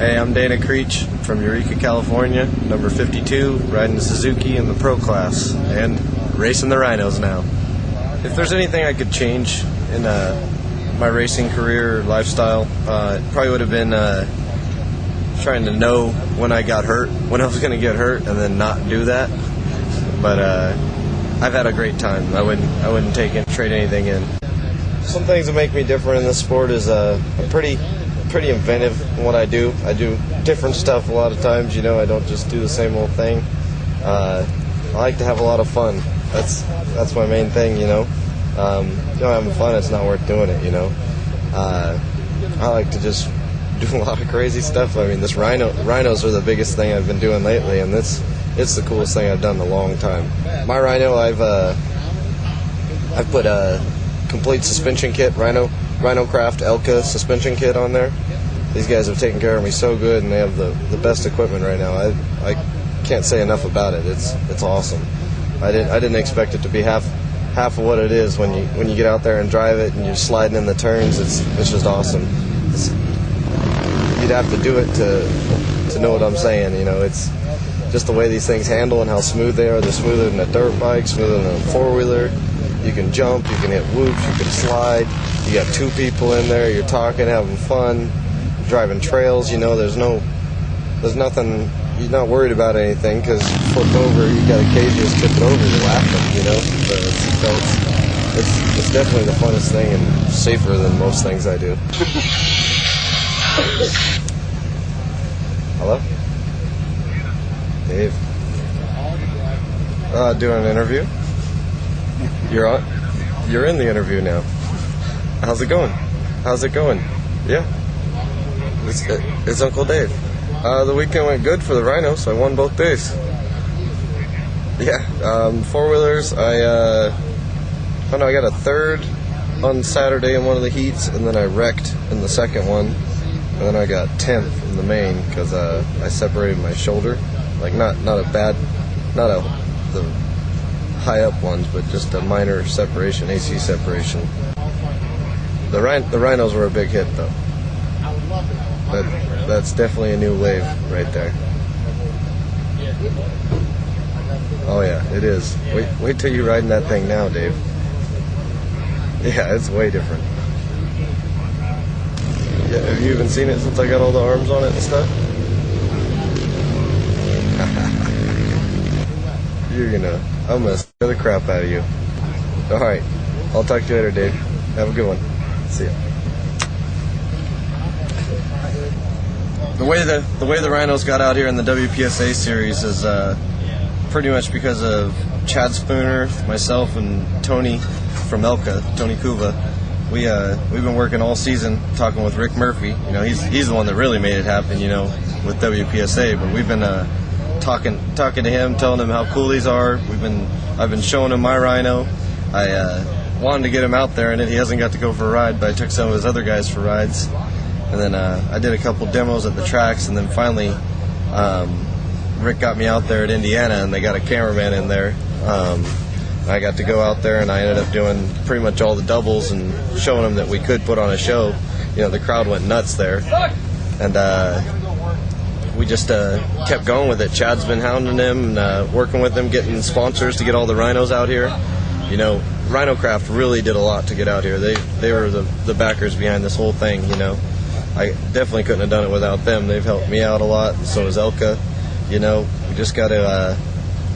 Hey, I'm Dana Creech from Eureka, California, number 52, riding Suzuki in the Pro class, and racing the Rhinos now. If there's anything I could change in my racing career or lifestyle, it probably would have been trying to know when I got hurt, when I was going to get hurt, and then not do that. But I've had a great time. I wouldn't trade anything in. Some things that make me different in this sport is I'm pretty inventive in what I do. I do different stuff a lot of times, you know. I don't just do the same old thing. I like to have a lot of fun. That's my main thing, you know. If you're not having fun, it's not worth doing it, you know. I like to just do a lot of crazy stuff. I mean, Rhinos are the biggest thing I've been doing lately, and it's the coolest thing I've done in a long time. My Rhino, I've put a complete suspension kit, Rhino Craft Elka suspension kit on there. These guys have taken care of me so good, and they have the best equipment right now. I can't say enough about it. It's awesome. I didn't expect it to be half of what it is when you get out there and drive it and you're sliding in the turns. It's just awesome. You'd have to do it to know what I'm saying. You know, it's just the way these things handle and how smooth they are. They're smoother than a dirt bike, smoother than a four-wheeler. You can jump, you can hit whoops, you can slide. You got two people in there, you're talking, having fun, driving trails. You know, there's nothing, you're not worried about anything, because you flip over, you got a cage, you just tip it over, you're laughing, you know. So it's definitely the funnest thing and safer than most things I do. Hello? Dave. Doing an interview? You're in the interview now. How's it going? Yeah. It's Uncle Dave. The weekend went good for the Rhinos. I won both days. Yeah. Four-wheelers, I got a third on Saturday in one of the heats, and then I wrecked in the second one, and then I got 10th in the main because I separated my shoulder. Like not the high up ones, but just a minor separation, AC separation. The Rhinos were a big hit, though. That's definitely a new wave right there. Oh yeah, it is. Wait till you're riding that thing now, Dave. Yeah, it's way different. Yeah, have you even seen it since I got all the arms on it and stuff? I'm gonna scare the crap out of you. Alright, I'll talk to you later, Dave. Have a good one. See ya. The way the Rhinos got out here in the WPSA series is pretty much because of Chad Spooner, myself, and Tony from Elka, Tony Kuva. We've been working all season talking with Rick Murphy. You know, he's the one that really made it happen, you know, with WPSA. But we've been talking to him, telling him how cool these are. I've been showing him my Rhino. I wanted to get him out there in it. He hasn't got to go for a ride, but I took some of his other guys for rides. And then I did a couple demos at the tracks, and then finally Rick got me out there at Indiana, and they got a cameraman in there. I got to go out there, and I ended up doing pretty much all the doubles and showing them that we could put on a show. You know, the crowd went nuts there. And we just kept going with it. Chad's been hounding him and working with him, getting sponsors to get all the Rhinos out here. You know, Rhino Craft really did a lot to get out here. They were the backers behind this whole thing, you know. I definitely couldn't have done it without them. They've helped me out a lot, and so has Elka. You know, we just got to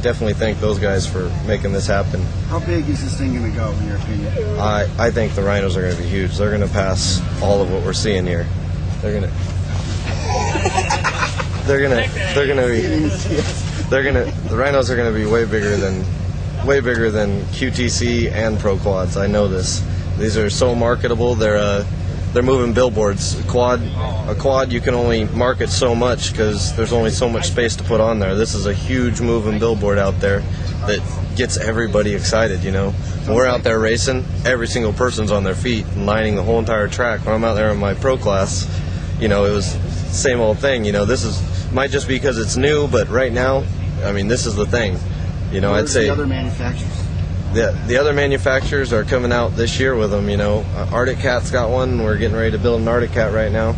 definitely thank those guys for making this happen. How big is this thing going to go, in your opinion? I think the Rhinos are going to be huge. They're going to pass all of what we're seeing here. The Rhinos are going to be way bigger than QTC and Pro Quads. I know this. These are so marketable. They're moving billboards. A quad you can only market so much because there's only so much space to put on there. This is a huge moving billboard out there that gets everybody excited, you know. When we're out there racing, every single person's on their feet and lining the whole entire track. When I'm out there in my pro class, you know, it was the same old thing. You know, might just be because it's new, but right now, I mean, this is the thing. You know, I'd say the other manufacturers. The other manufacturers are coming out this year with them, you know. Arctic Cat's got one. We're getting ready to build an Arctic Cat right now.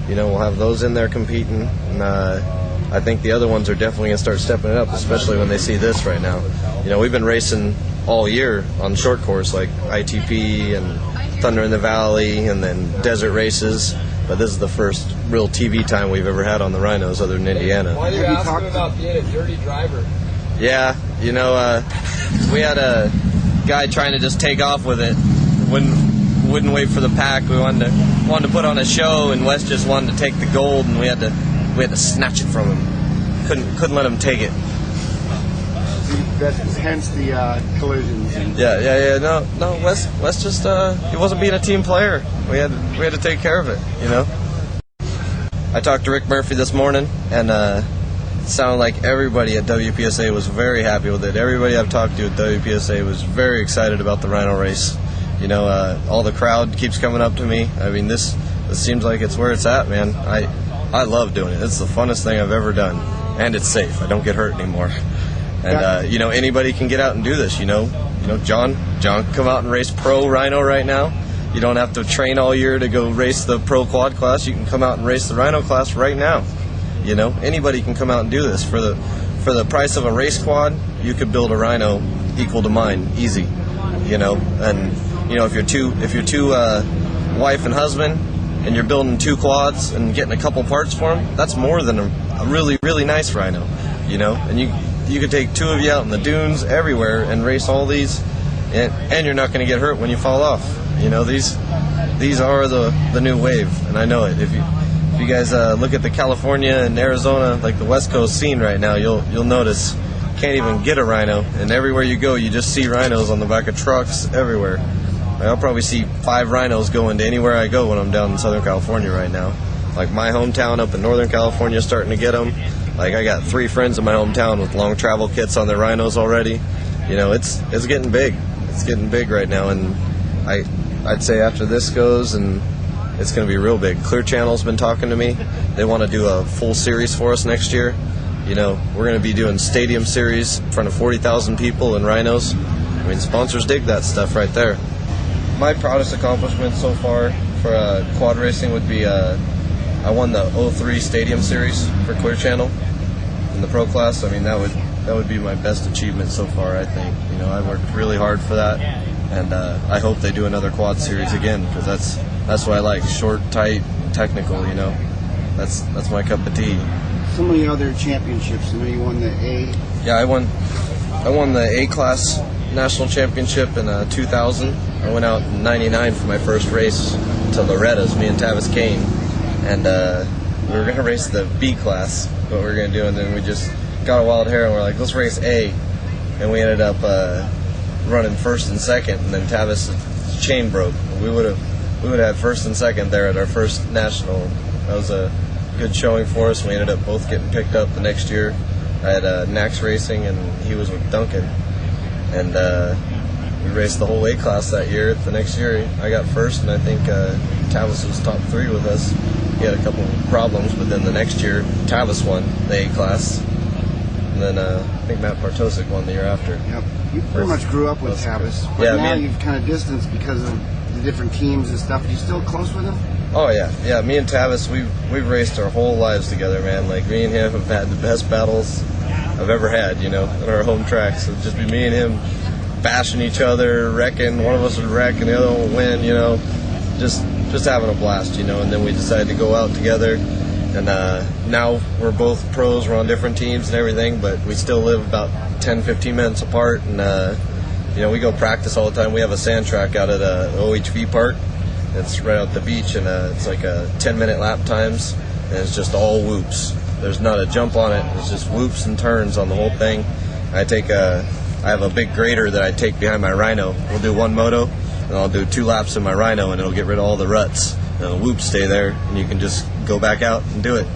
You know, we'll have those in there competing, and I think the other ones are definitely going to start stepping it up, especially when they see this right now. You know, we've been racing all year on short course, like ITP and Thunder in the Valley, and then desert races. But this is the first real TV time we've ever had on the Rhinos, other than Indiana. Why do you ask him about being a dirty driver? Yeah, you know, we had a guy trying to just take off with it. Wouldn't wait for the pack. We wanted to put on a show, and Wes just wanted to take the gold, and we had to snatch it from him. Couldn't let him take it. That's hence the collisions. Yeah. No. Wes just he wasn't being a team player. We had to take care of it. You know. I talked to Rick Murphy this morning, and it sounded like everybody at WPSA was very happy with it. Everybody I've talked to at WPSA was very excited about the Rhino race. You know, all the crowd keeps coming up to me. I mean, this seems like it's where it's at, man. I love doing it. It's the funnest thing I've ever done, and it's safe. I don't get hurt anymore. And you know, anybody can get out and do this. You know, John can come out and race pro Rhino right now. You don't have to train all year to go race the pro quad class. You can come out and race the Rhino class right now. You know, anybody can come out and do this for the price of a race quad. You could build a Rhino equal to mine, easy. You know, and you know, if you're two wife and husband, and you're building 2 quads and getting a couple parts for them, that's more than a really, really nice Rhino. You know, and you could take 2 of you out in the dunes everywhere and race all these, and you're not going to get hurt when you fall off. You know, these are the new wave, and I know it. If you guys look at the California and Arizona, like the West Coast scene right now, you'll notice you can't even get a Rhino, and everywhere you go, you just see Rhinos on the back of trucks everywhere. I'll probably see 5 Rhinos going to anywhere I go when I'm down in Southern California right now. Like my hometown up in Northern California, starting to get them. Like I got 3 friends in my hometown with long travel kits on their Rhinos already. You know, it's getting big. It's getting big right now, and I'd say after this goes, and it's going to be real big. Clear Channel's been talking to me. They want to do a full series for us next year. You know, we're going to be doing stadium series in front of 40,000 people in Rhinos. I mean, sponsors dig that stuff right there. My proudest accomplishment so far for quad racing would be I won the 03 Stadium Series for Clear Channel in the pro class. I mean, that would be my best achievement so far, I think. You know, I worked really hard for that, and I hope they do another quad series again, because that's what I like. Short, tight, technical. You know, that's my cup of tea. Some of the other championships. I know you won the A. Yeah, I won the A class national championship in 2000. I went out in '99 for my first race to Loretta's, me and Tavis Kane, and we were going to race the B class, what we were going to do, and then we just got a wild hair and we're like, let's race A, and we ended up running first and second, and then Tavis' chain broke. We would have had first and second there at our first national. That was a good showing for us. We ended up both getting picked up the next year. I had Nax Racing, and he was with Duncan, and we raced the whole A class that year. The next year, I got first, and I think Tavis was top 3 with us. He had a couple problems, but then the next year, Tavis won the A class, and then I think Matt Bartosik won the year after. Yep. You pretty much grew up with Tavis, but yeah, now you've kind of distanced because of the different teams and stuff. Are you still close with him? Oh yeah. Me and Tavis, we've raced our whole lives together, man. Like me and him have had the best battles I've ever had, you know, at our home tracks. It'd just be me and him bashing each other, wrecking. One of us would wreck and the other one would win, you know. Just having a blast, you know. And then we decided to go out together, and now we're both pros. We're on different teams and everything, but we still live about 10-15 minutes apart, and you know, we go practice all the time. We have a sand track out at OHV Park. It's right out the beach, and it's like 10-minute lap times, and it's just all whoops. There's not a jump on it. It's just whoops and turns on the whole thing. I have a big grader that I take behind my Rhino. We'll do one moto, and I'll do 2 laps in my Rhino, and it'll get rid of all the ruts. And the whoops stay there, and you can just go back out and do it.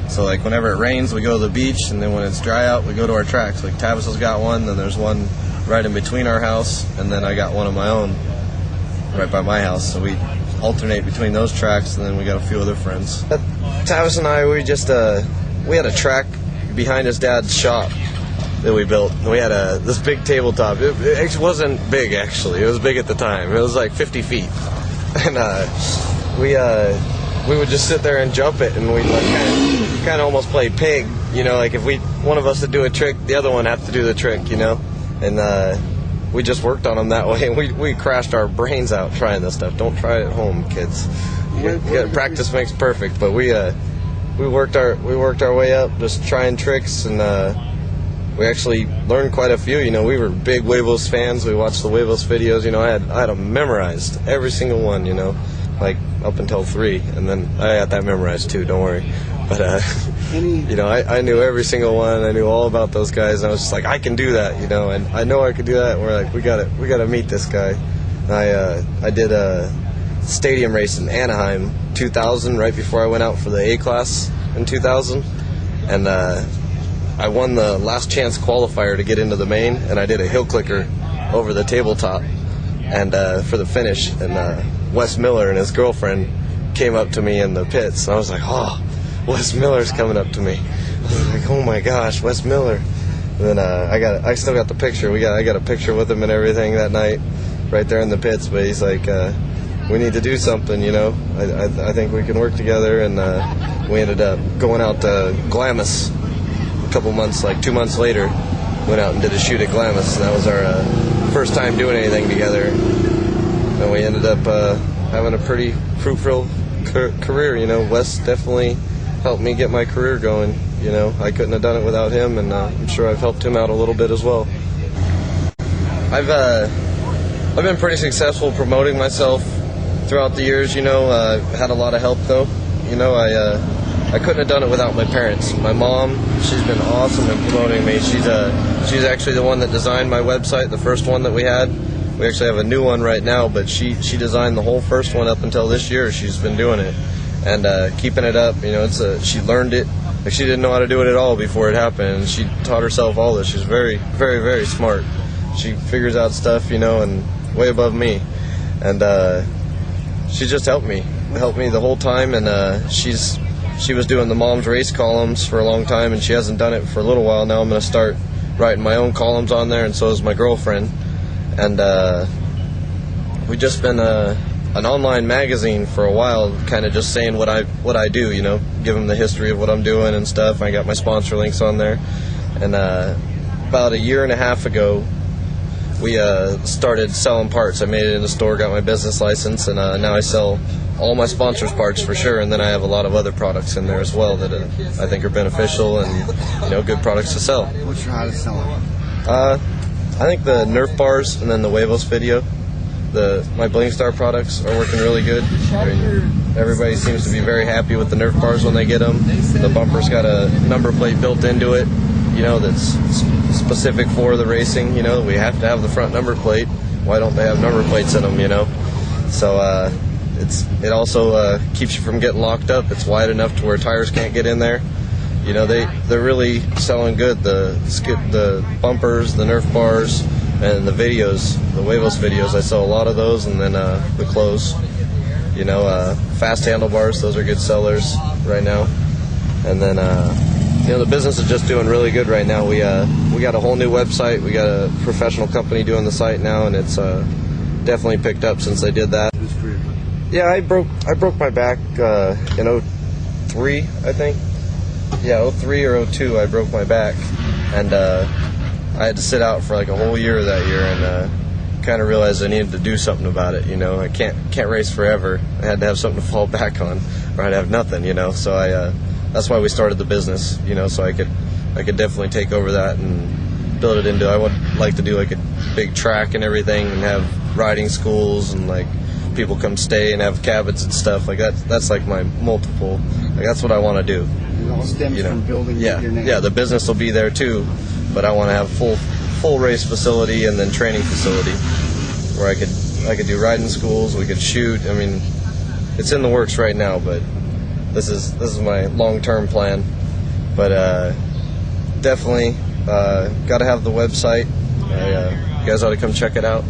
So like whenever it rains, we go to the beach, and then when it's dry out, we go to our tracks. Like Tavis has got one, then there's one right in between our house, and then I got one of my own right by my house. So we alternate between those tracks, and then we got a few other friends. Tavis and I, we had a track behind his dad's shop that we built. We had this big tabletop. It wasn't big, actually. It was big at the time. It was like 50 feet. And we we would just sit there and jump it, and we'd like kind of almost play pig, you know, like if one of us would do a trick, the other one have to do the trick, you know, and we just worked on them that way, and we crashed our brains out trying this stuff. Don't try it at home, kids. Practice makes perfect, but we worked our way up, just trying tricks, and we actually learned quite a few. You know, we were big Huevos fans. We watched the Huevos videos. You know, I had them memorized, every single one. You know, like up until 3, and then I got that memorized too. Don't worry. But you know, I knew every single one. I knew all about those guys. And I was just like, I can do that. You know, and I know I could do that. And we're like, we got to meet this guy. And I did a stadium race in Anaheim 2000 right before I went out for the A class in 2000, and I won the last chance qualifier to get into the main, and I did a hill clicker over the tabletop and for the finish, and Wes Miller and his girlfriend came up to me in the pits, and I was like, oh, Wes Miller's coming up to me. I was like, oh my gosh, Wes Miller. And then I still got the picture. I got a picture with him and everything that night right there in the pits, but he's like, we need to do something, you know. I think we can work together, and we ended up going out to Glamis a couple months, like 2 months later. Went out and did a shoot at Glamis, and that was our first time doing anything together. And we ended up having a pretty fruitful career, you know. Wes definitely helped me get my career going, you know. I couldn't have done it without him, and I'm sure I've helped him out a little bit as well. I've been pretty successful promoting myself throughout the years, you know. Had a lot of help though, you know. I couldn't have done it without my parents. My mom, she's been awesome in promoting me. She's actually the one that designed my website, the first one that we had. We actually have a new one right now, but she designed the whole first one up until this year. She's been doing it and keeping it up, you know. She learned it. Like, she didn't know how to do it at all before it happened, and she taught herself all this. She's very, very, very smart. She figures out stuff, you know, and way above me. And she just helped me the whole time, and she was doing the mom's race columns for a long time, and she hasn't done it for a little while now. I'm going to start writing my own columns on there, and so is my girlfriend. And we just been an online magazine for a while, kind of just saying what I do, you know, give them the history of what I'm doing and stuff. I got my sponsor links on there. And about a year and a half ago, we started selling parts. I made it in the store, got my business license, and now I sell all my sponsors' parts for sure. And then I have a lot of other products in there as well that I think are beneficial and, you know, good products to sell. What's your hottest seller? I think the Nerf bars and then the Huevos video. My Bling Star products are working really good. I mean, everybody seems to be very happy with the Nerf bars when they get them. The bumper's got a number plate built into it, you know, that's specific for the racing. You know, we have to have the front number plate. Why don't they have number plates in them, you know? So it also keeps you from getting locked up. It's wide enough to where tires can't get in there. You know, they're really selling good. The bumpers, the Nerf bars, and the videos, the Huevos videos. I sell a lot of those, and then the clothes. You know, fast handlebars, those are good sellers right now. And then you know, the business is just doing really good right now. We got a whole new website. We got a professional company doing the site now, and it's definitely picked up since they did that. Yeah, I broke my back in 03, I think. Yeah, 03 or 02, I broke my back, and I had to sit out for like a whole year that year, and kind of realized I needed to do something about it. You know, I can't race forever. I had to have something to fall back on, or I'd have nothing. You know, so that's why we started the business. You know, so I could definitely take over that and build it into. I would like to do like a big track and everything, and have riding schools, and like people come stay and have cabins and stuff like that. That's like my multiple. Like, that's what I want to do. It all stems from building your name. Yeah, the business will be there too, but I want to have full race facility and then training facility where I could do riding schools. We could shoot. I mean, it's in the works right now, but this is my long-term plan. But definitely got to have the website. You guys ought to come check it out.